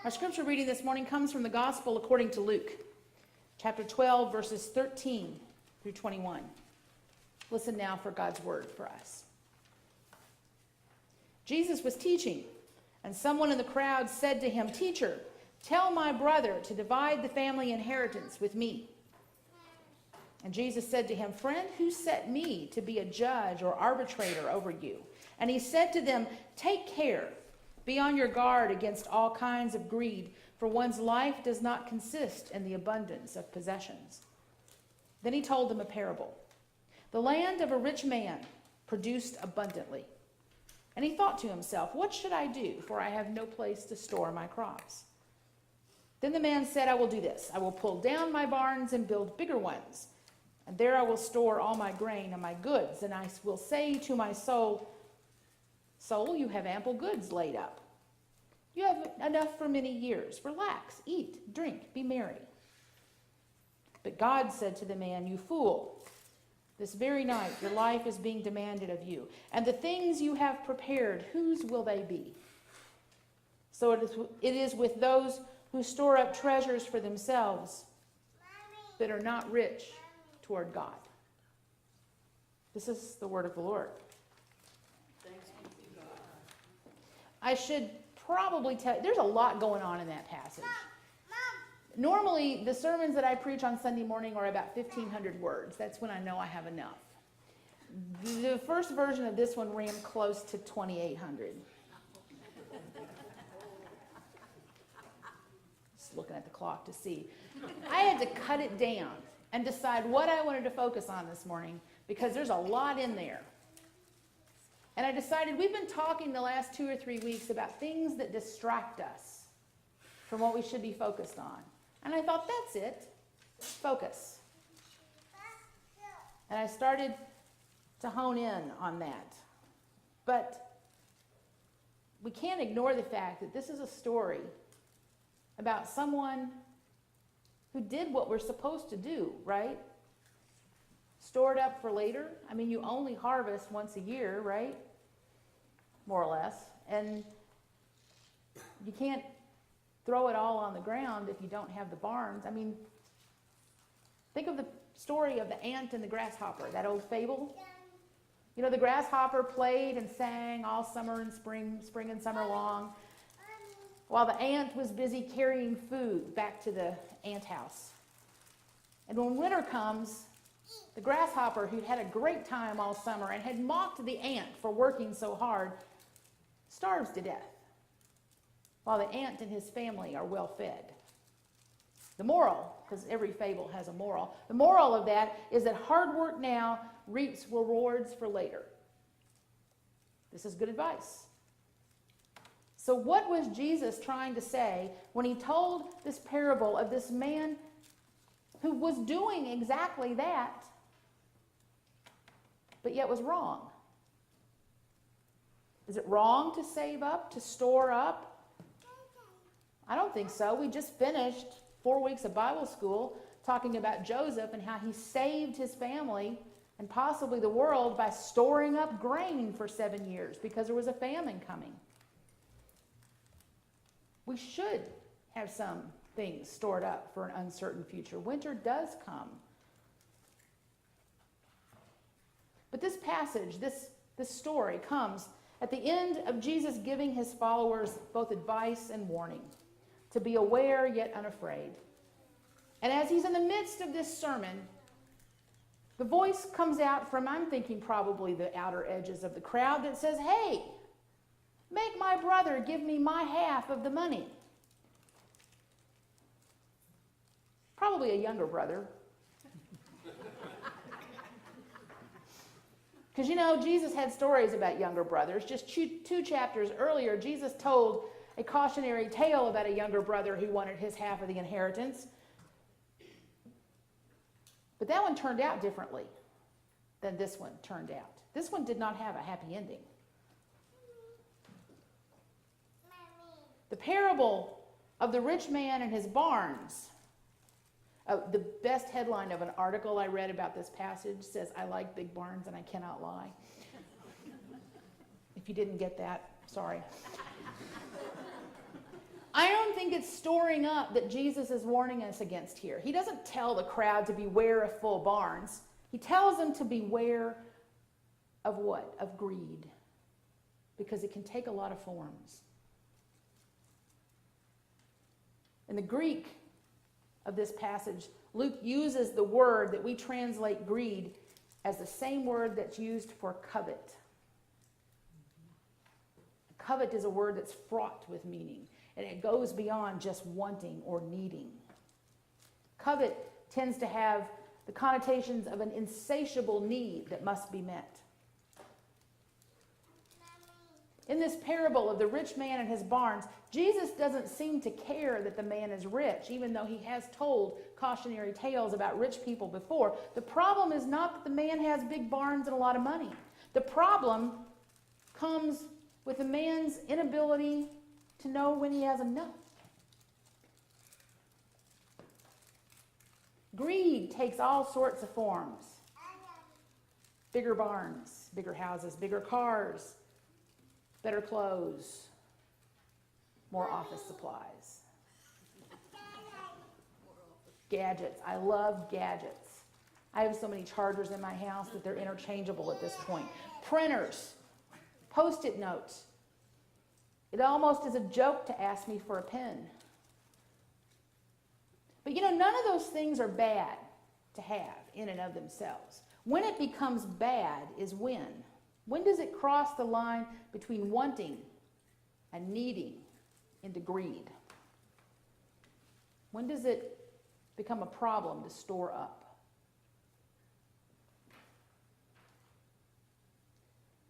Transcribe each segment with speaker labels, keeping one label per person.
Speaker 1: Our scripture reading this morning comes from the Gospel according to Luke, chapter 12, verses 13 through 21. Listen now for God's word for us. Jesus was teaching, and someone in the crowd said to him, "Teacher, tell my brother to divide the family inheritance with me." And Jesus said to him, "Friend, who set me to be a judge or arbitrator over you?" And he said to them, "Take care. Be on your guard against all kinds of greed, for one's life does not consist in the abundance of possessions." Then he told them a parable. The land of a rich man produced abundantly. And he thought to himself, "What should I do? For I have no place to store my crops." Then the man said, "I will do this. I will pull down my barns and build bigger ones. And there I will store all my grain and my goods. And I will say to my soul, 'Soul, you have ample goods laid up. You have enough for many years. Relax, eat, drink, be merry.' But God said to the man, 'You fool, this very night your life is being demanded of you. And the things you have prepared, whose will they be?' So it is with those who store up treasures for themselves, but are not rich toward God." This is the word of the Lord.
Speaker 2: Thanks be to God.
Speaker 1: I should probably tell you, there's a lot going on in that passage. Normally, the sermons that I preach on Sunday morning are about 1,500 words. That's when I know I have enough. The first version of this one ran close to 2,800. Just looking at the clock to see. I had to cut it down and decide what I wanted to focus on this morning because there's a lot in there. And I decided we've been talking the last 2 or 3 weeks about things that distract us from what we should be focused on. And I thought, that's it. Focus. And I started to hone in on that. But we can't ignore the fact that this is a story about someone who did what we're supposed to do, right? Stored up for later. I mean, you only harvest once a year, right? More or less. And you can't throw it all on the ground if you don't have the barns. I mean, think of the story of the ant and the grasshopper, that old fable. You know, the grasshopper played and sang all summer and spring and summer long, while the ant was busy carrying food back to the ant house. And when winter comes, the grasshopper, who'd had a great time all summer and had mocked the ant for working so hard, starves to death, while the ant and his family are well fed. The moral, because every fable has a moral, the moral of that is that hard work now reaps rewards for later. This is good advice. So what was Jesus trying to say when he told this parable of this man who was doing exactly that, but yet was wrong? Is it wrong to save up, to store up? I don't think so. We just finished 4 weeks of Bible school talking about Joseph and how he saved his family and possibly the world by storing up grain for 7 years because there was a famine coming. We should have some things stored up for an uncertain future. Winter does come. But this passage, this story comes at the end of Jesus giving his followers both advice and warning to be aware yet unafraid. And as he's in the midst of this sermon, the voice comes out from, I'm thinking probably the outer edges of the crowd, that says, "Hey, make my brother give me my half of the money." Probably a younger brother. Because, you know, Jesus had stories about younger brothers. Just 2 chapters earlier, Jesus told a cautionary tale about a younger brother who wanted his half of the inheritance. But that one turned out differently than this one turned out. This one did not have a happy ending. The parable of the rich man and his barns. The best headline of an article I read about this passage says, "I like big barns and I cannot lie." If you didn't get that, sorry. I don't think it's storing up that Jesus is warning us against here. He doesn't tell the crowd to beware of full barns. He tells them to beware of what? Of greed. Because it can take a lot of forms. In the Greek of this passage, Luke uses the word that we translate greed as the same word that's used for covet. Covet is a word that's fraught with meaning, and it goes beyond just wanting or needing. Covet tends to have the connotations of an insatiable need that must be met. In this parable of the rich man and his barns, Jesus doesn't seem to care that the man is rich, even though he has told cautionary tales about rich people before. The problem is not that the man has big barns and a lot of money. The problem comes with the man's inability to know when he has enough. Greed takes all sorts of forms. Bigger barns, bigger houses, bigger cars, better clothes, more office supplies. Gadgets. I love gadgets. I have so many chargers in my house that they're interchangeable at this point. Printers, Post-it notes. It almost is a joke to ask me for a pen. But none of those things are bad to have in and of themselves. When it becomes bad is when. When does it cross the line between wanting and needing into greed? When does it become a problem to store up?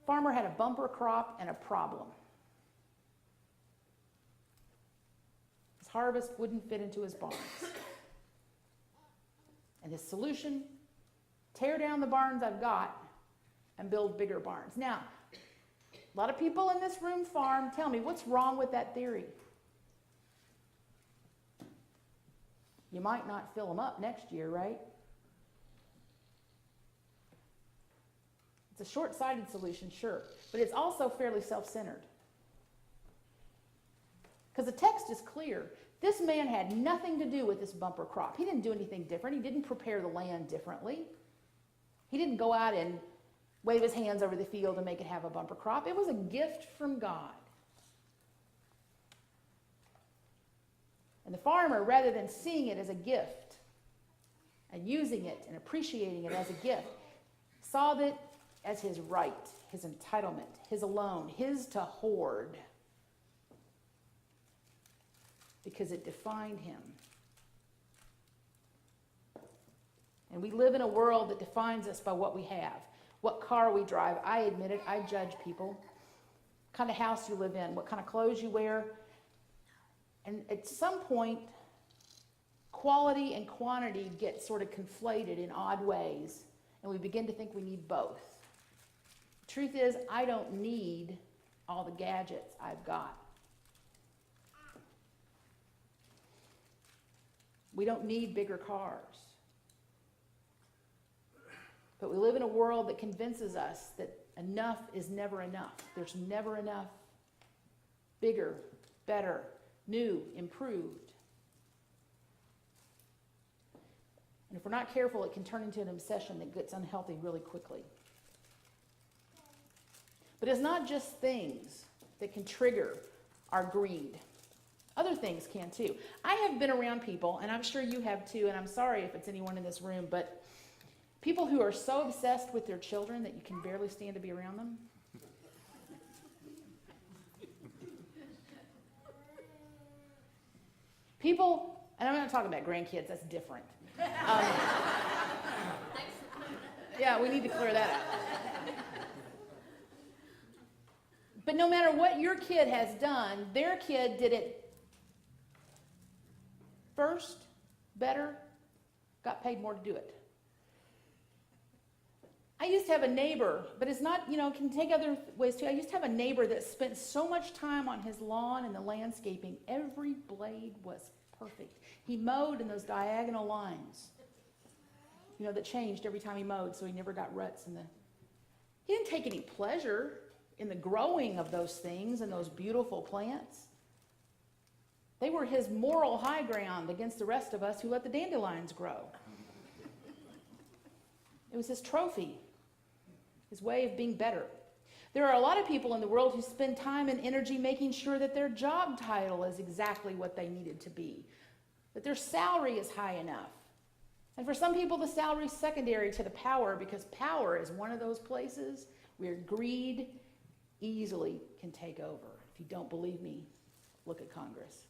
Speaker 1: Farmer had a bumper crop and a problem. His harvest wouldn't fit into his barns. And his solution, tear down the barns I've got and build bigger barns. Now, a lot of people in this room farm. Tell me, what's wrong with that theory? You might not fill them up next year, right? It's a short-sighted solution, sure, but it's also fairly self-centered. Because the text is clear. This man had nothing to do with this bumper crop. He didn't do anything different. He didn't prepare the land differently. He didn't go out and wave his hands over the field and make it have a bumper crop. It was a gift from God. And the farmer, rather than seeing it as a gift and using it and appreciating it as a gift, saw it as his right, his entitlement, his alone, his to hoard, because it defined him. And we live in a world that defines us by what we have, what car we drive. I admit it, I judge people. What kind of house you live in, what kind of clothes you wear. And at some point, quality and quantity get sort of conflated in odd ways, and we begin to think we need both. The truth is, I don't need all the gadgets I've got. We don't need bigger cars. But we live in a world that convinces us that enough is never enough. There's never enough. Bigger, better, new, improved. And if we're not careful, it can turn into an obsession that gets unhealthy really quickly. But it's not just things that can trigger our greed. Other things can too. I have been around people, and I'm sure you have too, and I'm sorry if it's anyone in this room, but people who are so obsessed with their children that you can barely stand to be around them. People, and I'm not talking about grandkids, that's different. Yeah, we need to clear that up. But no matter what your kid has done, their kid did it first, better, got paid more to do it. I used to have a neighbor, but it's not, can take other ways too. I used to have a neighbor that spent so much time on his lawn and the landscaping. Every blade was perfect. He mowed in those diagonal lines, that changed every time he mowed, so he never got ruts He didn't take any pleasure in the growing of those things and those beautiful plants. They were his moral high ground against the rest of us who let the dandelions grow. It was his trophy, his way of being better. There are a lot of people in the world who spend time and energy making sure that their job title is exactly what they need it to be, that their salary is high enough. And for some people, the salary is secondary to the power, because power is one of those places where greed easily can take over. If you don't believe me, look at Congress.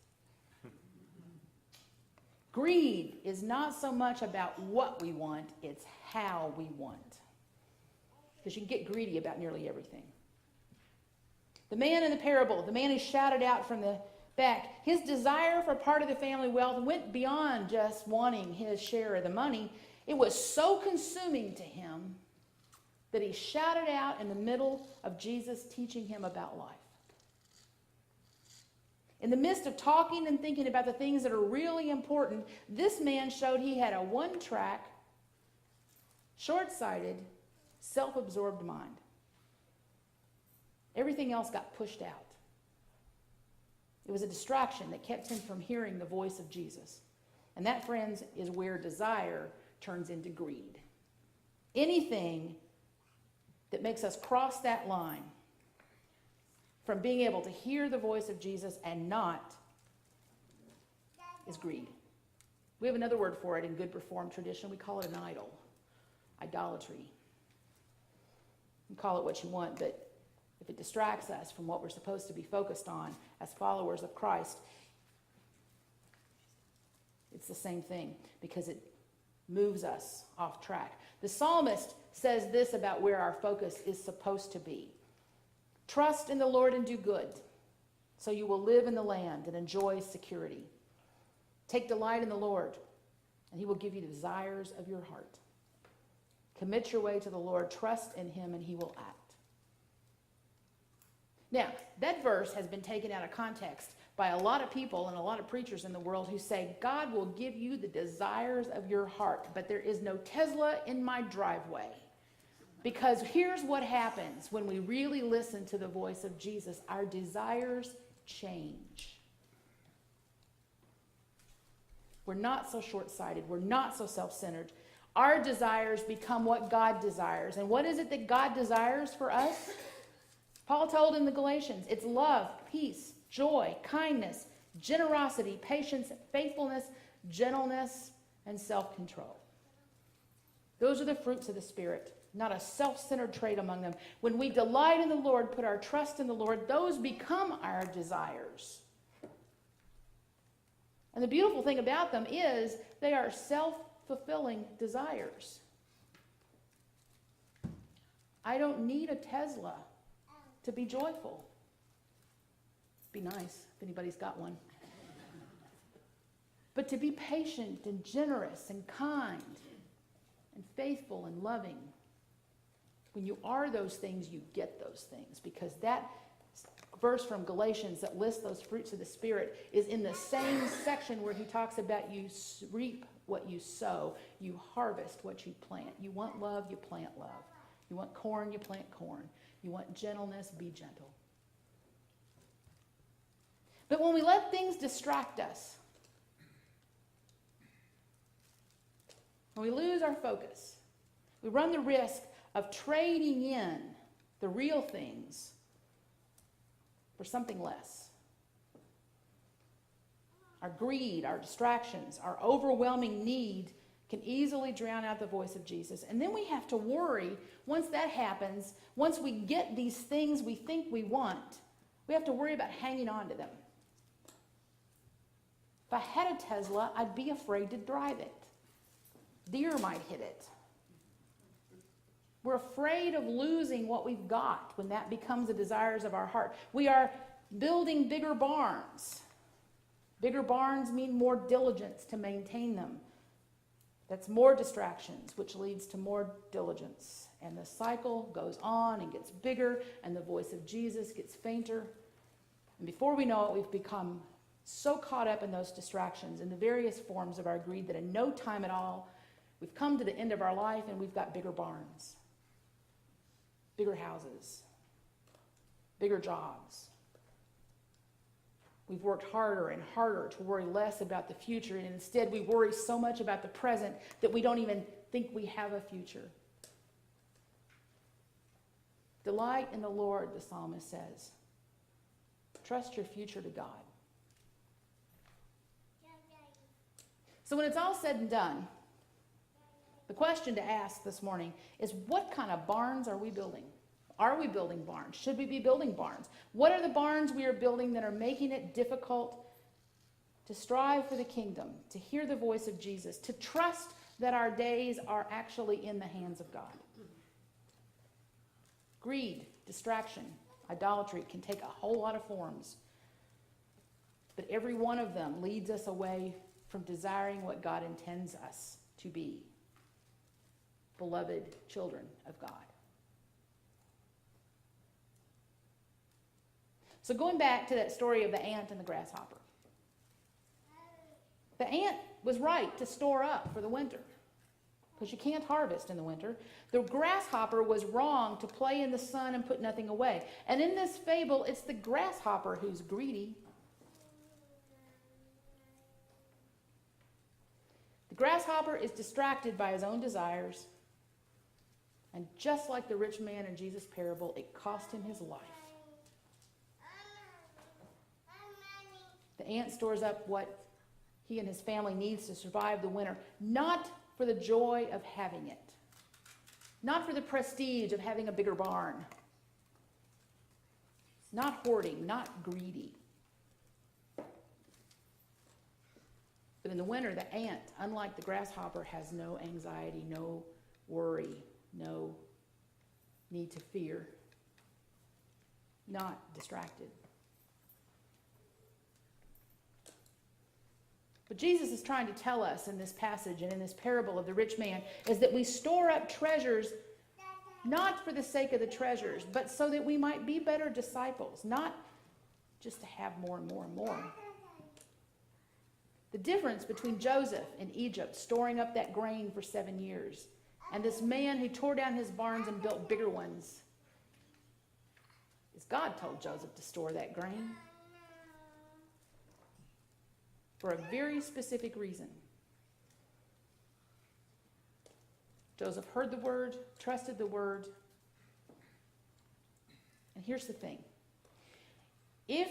Speaker 1: Greed is not so much about what we want, it's how we want. Because you can get greedy about nearly everything. The man in the parable, the man who shouted out from the back, his desire for part of the family wealth went beyond just wanting his share of the money. It was so consuming to him that he shouted out in the middle of Jesus teaching him about life. In the midst of talking and thinking about the things that are really important, this man showed he had a one-track, short-sighted, self-absorbed mind. Everything else got pushed out. It was a distraction that kept him from hearing the voice of Jesus. And that, friends, is where desire turns into greed. Anything that makes us cross that line from being able to hear the voice of Jesus and not is greed. We have another word for it in good Reformed tradition. We call it an idol. Idolatry. You call it what you want, but if it distracts us from what we're supposed to be focused on as followers of Christ, it's the same thing, because it moves us off track. The psalmist says this about where our focus is supposed to be. Trust in the Lord and do good, so you will live in the land and enjoy security. Take delight in the Lord, and he will give you the desires of your heart. Commit your way to the Lord, trust in him, and he will act. Now, that verse has been taken out of context by a lot of people and a lot of preachers in the world who say, God will give you the desires of your heart, but there is no Tesla in my driveway. Because here's what happens when we really listen to the voice of Jesus. Our desires change. We're not so short-sighted. We're not so self-centered. Our desires become what God desires. And what is it that God desires for us? Paul told in the Galatians, it's love, peace, joy, kindness, generosity, patience, faithfulness, gentleness, and self-control. Those are the fruits of the Spirit, not a self-centered trait among them. When we delight in the Lord, put our trust in the Lord, those become our desires. And the beautiful thing about them is they are self-fulfilling desires. I don't need a Tesla to be joyful. Be nice if anybody's got one. But to be patient and generous and kind and faithful and loving, when you are those things, you get those things. Because that verse from Galatians that lists those fruits of the Spirit is in the same section where he talks about you reap what you sow, you harvest what you plant. You want love, you plant love. You want corn, you plant corn. You want gentleness, be gentle. But when we let things distract us, when we lose our focus, we run the risk of trading in the real things for something less. Our greed, our distractions, our overwhelming need can easily drown out the voice of Jesus. And then we have to worry, once that happens, once we get these things we think we want, we have to worry about hanging on to them. If I had a Tesla, I'd be afraid to drive it. Deer might hit it. We're afraid of losing what we've got when that becomes the desires of our heart. We are building bigger barns. Bigger barns mean more diligence to maintain them. That's more distractions, which leads to more diligence. And the cycle goes on and gets bigger, and the voice of Jesus gets fainter. And before we know it, we've become so caught up in those distractions in the various forms of our greed that in no time at all, we've come to the end of our life and we've got bigger barns, bigger houses, bigger jobs, We've worked harder and harder to worry less about the future, and instead we worry so much about the present that we don't even think we have a future. Delight in the Lord, the psalmist says. Trust your future to God. So when it's all said and done, the question to ask this morning is, what kind of barns are we building? Are we building barns? Should we be building barns? What are the barns we are building that are making it difficult to strive for the kingdom, to hear the voice of Jesus, to trust that our days are actually in the hands of God? Greed, distraction, idolatry can take a whole lot of forms, but every one of them leads us away from desiring what God intends us to be, beloved children of God. So going back to that story of the ant and the grasshopper. The ant was right to store up for the winter, because you can't harvest in the winter. The grasshopper was wrong to play in the sun and put nothing away. And in this fable, it's the grasshopper who's greedy. The grasshopper is distracted by his own desires. And just like the rich man in Jesus' parable, it cost him his life. The ant stores up what he and his family needs to survive the winter, not for the joy of having it, not for the prestige of having a bigger barn, not hoarding, not greedy. But in the winter, the ant, unlike the grasshopper, has no anxiety, no worry, no need to fear, not distracted. What Jesus is trying to tell us in this passage and in this parable of the rich man is that we store up treasures not for the sake of the treasures, but so that we might be better disciples, not just to have more and more and more. The difference between Joseph in Egypt storing up that grain for 7 years and this man who tore down his barns and built bigger ones is God told Joseph to store that grain for a very specific reason. Joseph heard the word, trusted the word. And here's the thing. If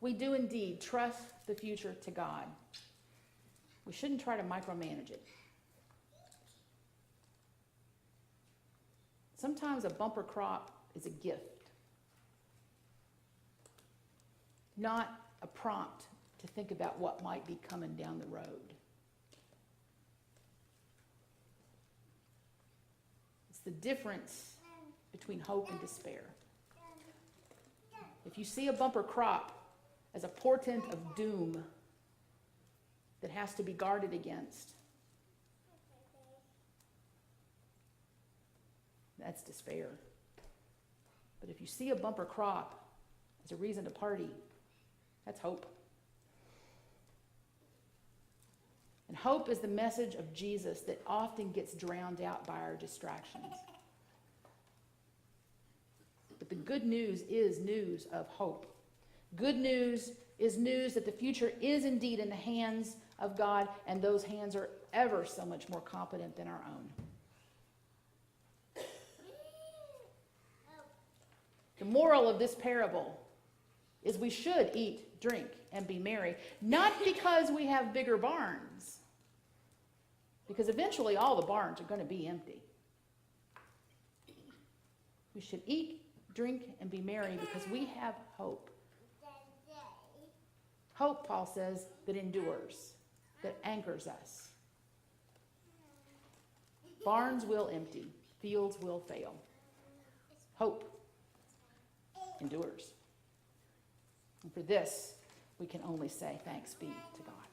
Speaker 1: we do indeed trust the future to God, we shouldn't try to micromanage it. Sometimes a bumper crop is a gift, not a prompt to think about what might be coming down the road. It's the difference between hope and despair. If you see a bumper crop as a portent of doom that has to be guarded against, that's despair. But if you see a bumper crop as a reason to party, that's hope. And hope is the message of Jesus that often gets drowned out by our distractions. But the good news is news of hope. Good news is news that the future is indeed in the hands of God, and those hands are ever so much more competent than our own. The moral of this parable is we should eat, drink, and be merry, not because we have bigger barns, because eventually all the barns are going to be empty. We should eat, drink, and be merry because we have hope. Hope, Paul says, that endures, that anchors us. Barns will empty, fields will fail. Hope endures. And for this, we can only say thanks be to God.